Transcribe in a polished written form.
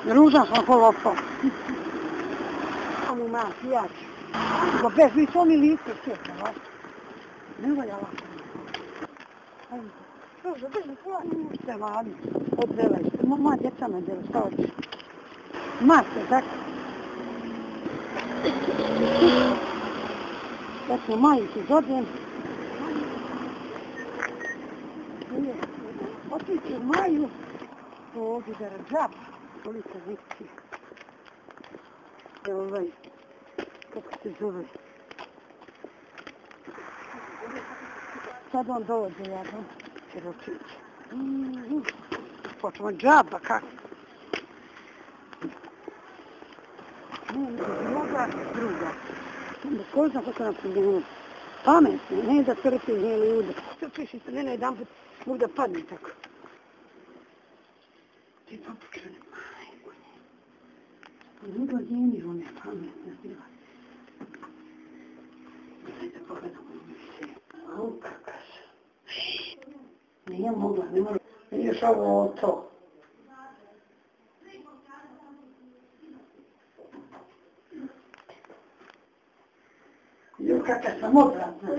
Ružan sam polopao. Samo ima pijač. Ko bez mi to mi lice sjeća, vas. Ne valja vas. Ajde. Ruža, drži tvoja. Ušte vadi. Odvela je. Moja djeca me djela, šta hoće? Mate, tako. Ja smo majici zodjem. Otići u maju. Ovdje da rađap. Koliko visi. Evo ovaj. Kako se zove? Sad on dođe, ja dam. Siročić. Počemo džaba, kako? Druga. Ko znam kako nam primjenuje? Pametno, ne da trpi njeli ljude. Što piši se, ne jedan put mogu da padne tako. Ti popučene, majko nje. Ljudo njeni, on je pametno bila. Dajte pogledamo u misli. Au, kakaš. Nije mogla, ne mogla. Još ovo to. Kako sam odvratna.